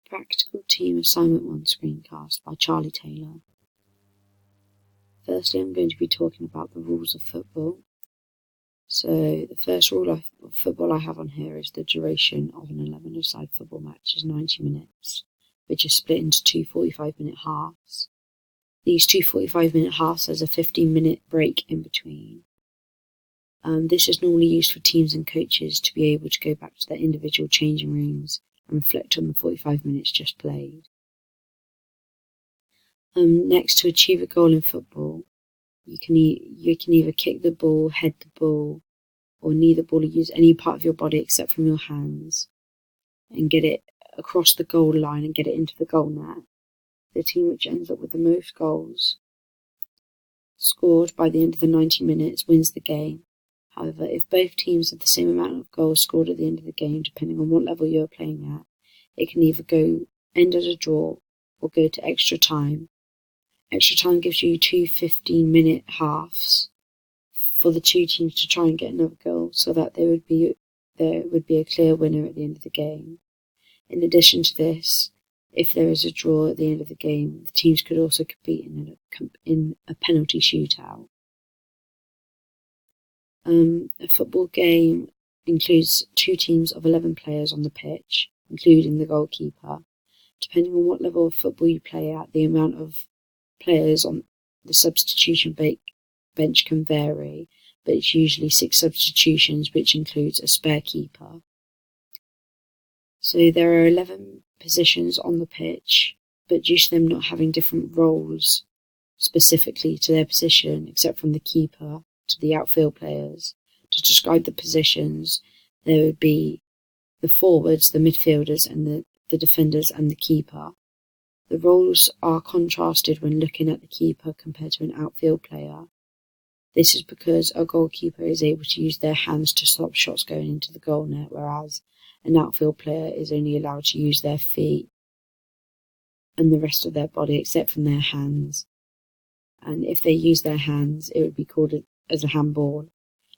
Practical Team Assignment 1 screencast by Charlie Taylor. Firstly, I'm going to be talking about the rules of football. So the first rule of football I have on here is the duration of an 11-a-side football match is 90 minutes, which is split into two 45-minute halves. These two 45-minute halves, there's a 15-minute break in between. This is normally used for teams and coaches to be able to go back to their individual changing rooms and reflect on the 45 minutes just played. Next, to achieve a goal in football, you can either kick the ball, head the ball, or knee the ball, or use any part of your body except from your hands, and get it across the goal line and get it into the goal net. The team which ends up with the most goals scored by the end of the 90 minutes wins the game. However, if both teams have the same amount of goals scored at the end of the game, depending on what level you are playing at, it can either end as a draw or go to extra time. Extra time gives you two 15-minute halves for the two teams to try and get another goal, so that there would be a clear winner at the end of the game. In addition to this, if there is a draw at the end of the game, the teams could also compete in a penalty shootout. A football game includes two teams of 11 players on the pitch, including the goalkeeper. Depending on what level of football you play at, the amount of players on the substitution bench can vary, but it's usually 6 substitutions, which includes a spare keeper. So there are 11 positions on the pitch, but due to them not having different roles specifically to their position, except from the keeper to the outfield players, to describe the positions, there would be the forwards, the midfielders, and the defenders and the keeper. The roles are contrasted when looking at the keeper compared to an outfield player. This is because a goalkeeper is able to use their hands to stop shots going into the goal net, whereas an outfield player is only allowed to use their feet and the rest of their body except from their hands. And if they use their hands, it would be called as a handball.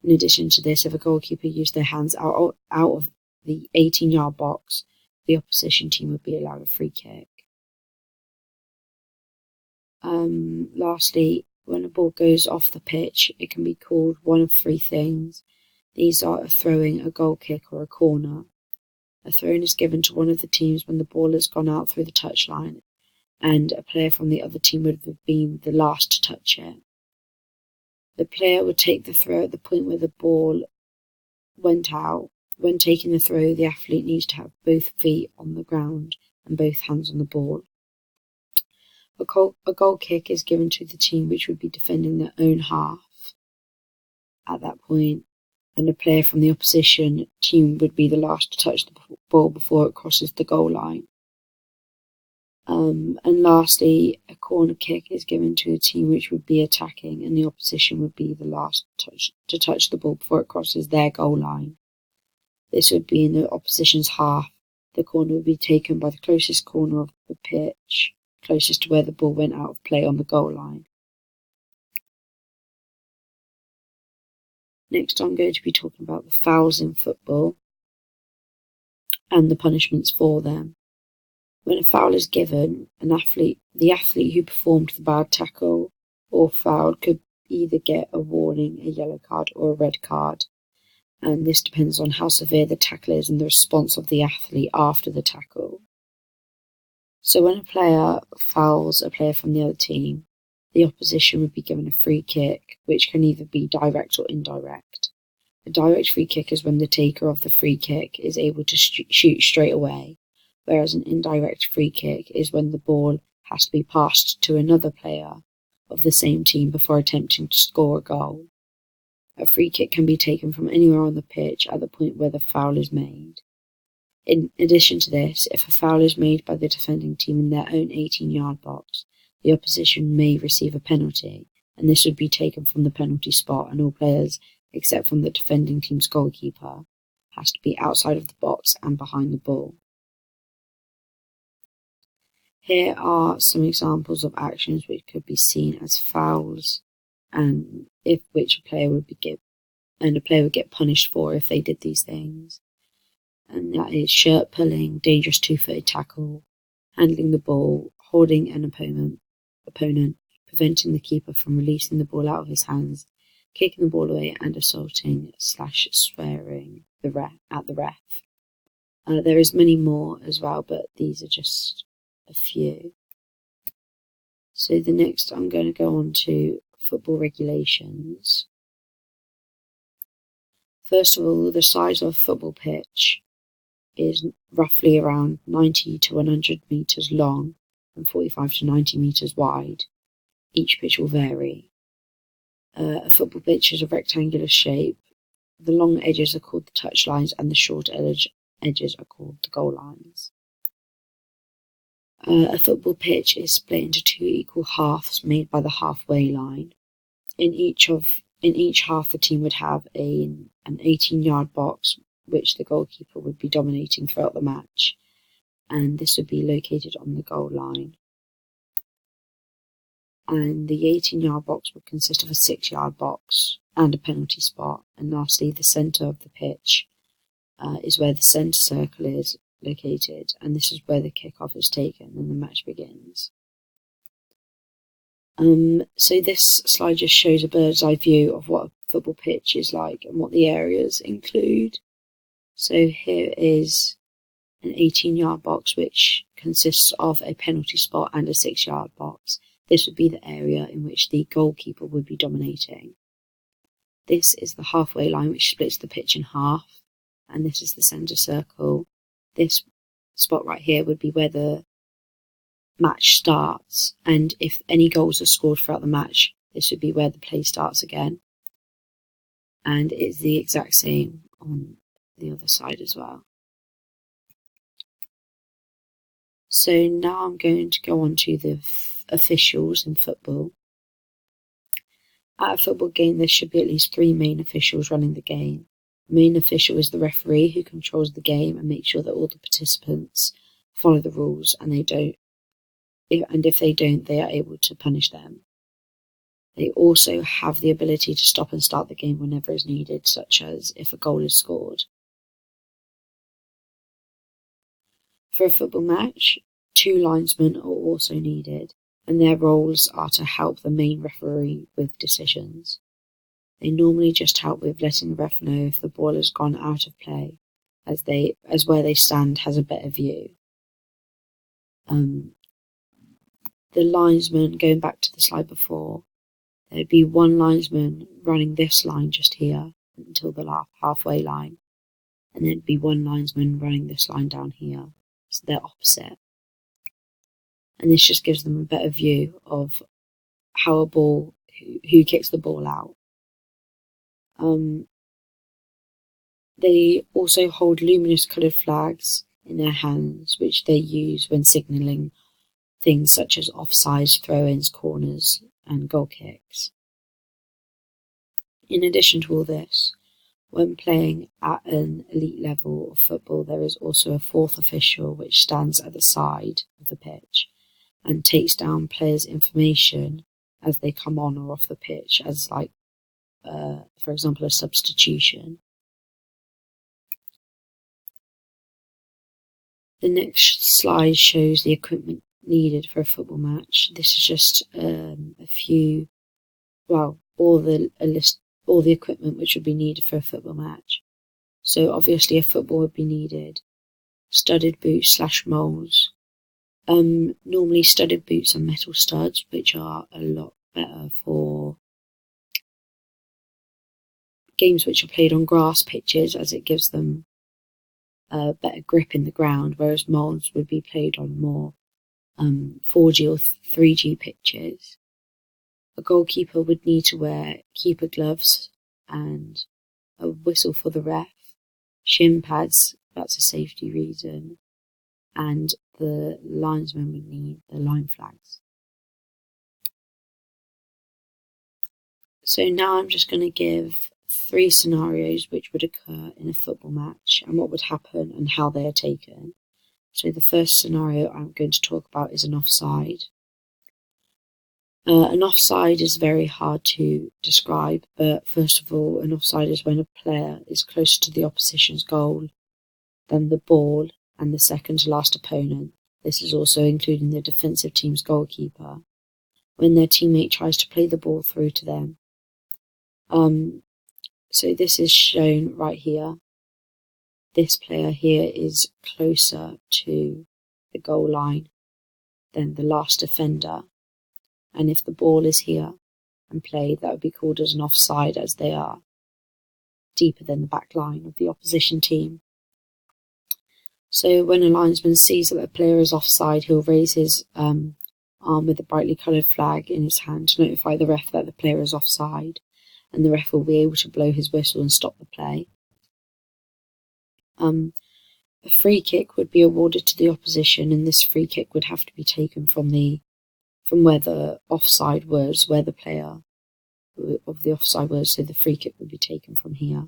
In addition to this, if a goalkeeper used their hands out of the 18-yard box, the opposition team would be allowed a free kick. Lastly, when a ball goes off the pitch, it can be called one of 3 things. These are a throw-in, a goal kick, or a corner. A throw-in is given to one of the teams when the ball has gone out through the touchline, and a player from the other team would have been the last to touch it. The player would take the throw at the point where the ball went out. When taking the throw, the athlete needs to have both feet on the ground and both hands on the ball. A goal kick is given to the team which would be defending their own half at that point, and a player from the opposition team would be the last to touch the ball before it crosses the goal line. And lastly, a corner kick is given to a team which would be attacking, and the opposition would be the last to touch the ball before it crosses their goal line. This would be in the opposition's half. The corner would be taken by the closest corner of the pitch, closest to where the ball went out of play on the goal line. Next, I'm going to be talking about the fouls in football and the punishments for them. When a foul is given, the athlete who performed the bad tackle or foul could either get a warning, a yellow card, or a red card, and this depends on how severe the tackle is and the response of the athlete after the tackle. So when a player fouls a player from the other team, the opposition would be given a free kick, which can either be direct or indirect. A direct free kick is when the taker of the free kick is able to shoot straight away, whereas an indirect free kick is when the ball has to be passed to another player of the same team before attempting to score a goal. A free kick can be taken from anywhere on the pitch at the point where the foul is made. In addition to this, if a foul is made by the defending team in their own 18-yard box, the opposition may receive a penalty, and this would be taken from the penalty spot, and all players, except from the defending team's goalkeeper, has to be outside of the box and behind the ball. Here are some examples of actions which could be seen as fouls, and which a player would get punished for if they did these things. And that is shirt pulling, dangerous two-footed tackle, handling the ball, holding an opponent, preventing the keeper from releasing the ball out of his hands, kicking the ball away, and assaulting/swearing at the ref. There is many more as well, but these are just a few. So the next I'm going to go on to football regulations. First of all, the size of a football pitch is roughly around 90 to 100 metres long and 45 to 90 metres wide. Each pitch will vary. A football pitch is a rectangular shape. The long edges are called the touch lines and the short edges are called the goal lines. A football pitch is split into two equal halves made by the halfway line. In each half, the team would have an 18-yard box, which the goalkeeper would be dominating throughout the match, and this would be located on the goal line. And the 18-yard box would consist of a 6-yard box and a penalty spot. And lastly, the centre of the pitch is where the centre circle is located, and this is where the kickoff is taken and the match begins. So this slide just shows a bird's eye view of what a football pitch is like and what the areas include. So here is an 18-yard box which consists of a penalty spot and a 6-yard box. This would be the area in which the goalkeeper would be dominating. This is the halfway line which splits the pitch in half, and this is the centre circle. This spot right here would be where the match starts, and if any goals are scored throughout the match, this would be where the play starts again. And it's the exact same on the other side as well. So now I'm going to go on to the officials in football. At a football game, there should be at least 3 main officials running the game. The main official is the referee, who controls the game and makes sure that all the participants follow the rules, and if they don't, they are able to punish them. They also have the ability to stop and start the game whenever is needed, such as if a goal is scored. For a football match, 2 linesmen are also needed, and their roles are to help the main referee with decisions. They normally just help with letting the ref know if the ball has gone out of play, as where they stand has a better view. The linesman, going back to the slide before, there'd be 1 linesman running this line just here until the halfway line, and there'd be 1 linesman running this line down here, so they're opposite. And this just gives them a better view of how who kicks the ball out. They also hold luminous coloured flags in their hands, which they use when signalling things such as offsides, throw-ins, corners, and goal kicks. In addition to all this, when playing at an elite level of football, there is also a 4th official which stands at the side of the pitch and takes down players' information as they come on or off the pitch, as for example, a substitution. The next slide shows the equipment needed for a football match. This is just all the equipment which would be needed for a football match. So obviously a football would be needed. Studded boots / moles. Normally studded boots are metal studs, which are a lot better for games which are played on grass pitches, as it gives them a better grip in the ground, whereas moles would be played on more 4G or 3G pitches. A goalkeeper would need to wear keeper gloves and a whistle for the ref, shin pads, that's a safety reason, and the linesman would need the line flags. So now I'm just going to give 3 scenarios which would occur in a football match and what would happen and how they are taken. So the first scenario I'm going to talk about is an offside. An offside is very hard to describe, but first of all, an offside is when a player is closer to the opposition's goal than the ball and the second to last opponent, This is also including the defensive team's goalkeeper, when their teammate tries to play the ball through to them. So this is shown right here. This player here is closer to the goal line than the last defender. And if the ball is here and played, that would be called as an offside, as they are deeper than the back line of the opposition team. So when a linesman sees that a player is offside, he'll raise his arm with a brightly coloured flag in his hand to notify the ref that the player is offside, and the ref will be able to blow his whistle and stop the play. A free kick would be awarded to the opposition, and this free kick would have to be taken from where the offside was, where the player of the offside was, so the free kick would be taken from here.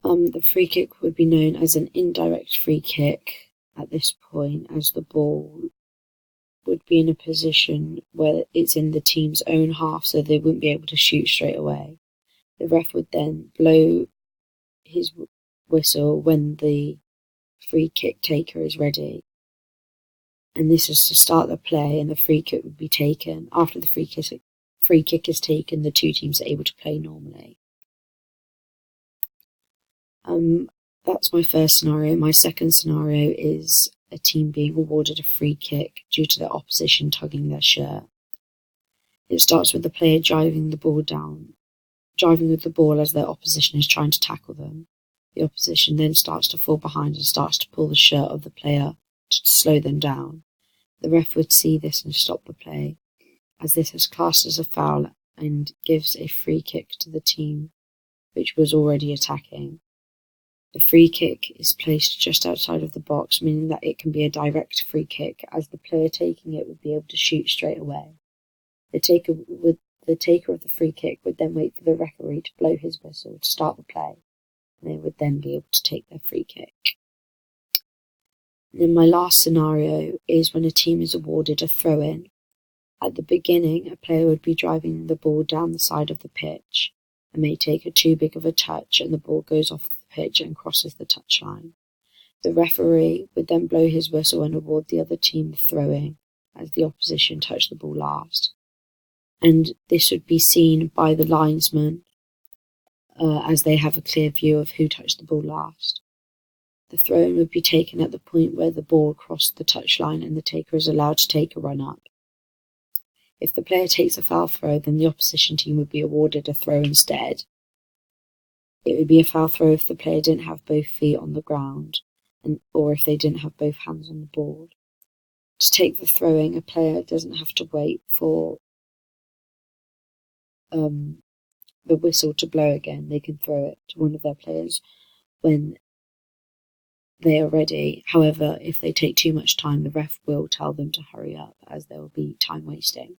The free kick would be known as an indirect free kick at this point, as the ball would be in a position where it's in the team's own half, so they wouldn't be able to shoot straight away. The ref would then blow his whistle when the free kick taker is ready. And this is to start the play, and the free kick would be taken. After the free kick is taken, the two teams are able to play normally. That's my first scenario. My second scenario is a team being awarded a free kick due to the opposition tugging their shirt. It starts with the player driving with the ball as their opposition is trying to tackle them. The opposition then starts to fall behind and starts to pull the shirt of the player to slow them down. The ref would see this and stop the play, as this is classed as a foul and gives a free kick to the team which was already attacking. The free kick is placed just outside of the box, meaning that it can be a direct free kick, as the player taking it would be able to shoot straight away. The taker of the free kick would then wait for the referee to blow his whistle to start the play, and they would then be able to take their free kick. And then my last scenario is when a team is awarded a throw-in. At the beginning, a player would be driving the ball down the side of the pitch and may take a too big of a touch, and the ball goes off the pitch and crosses the touchline. The referee would then blow his whistle and award the other team the throw-in, as the opposition touched the ball last. And this would be seen by the linesman, as they have a clear view of who touched the ball last. The throw-in would be taken at the point where the ball crossed the touchline, and the taker is allowed to take a run-up. If the player takes a foul throw, then the opposition team would be awarded a throw instead. It would be a foul throw if the player didn't have both feet on the ground, or if they didn't have both hands on the board. To take the throw-in, a player doesn't have to wait for the whistle to blow again. They can throw it to one of their players when they are ready. However, if they take too much time, the ref will tell them to hurry up, as there will be time wasting.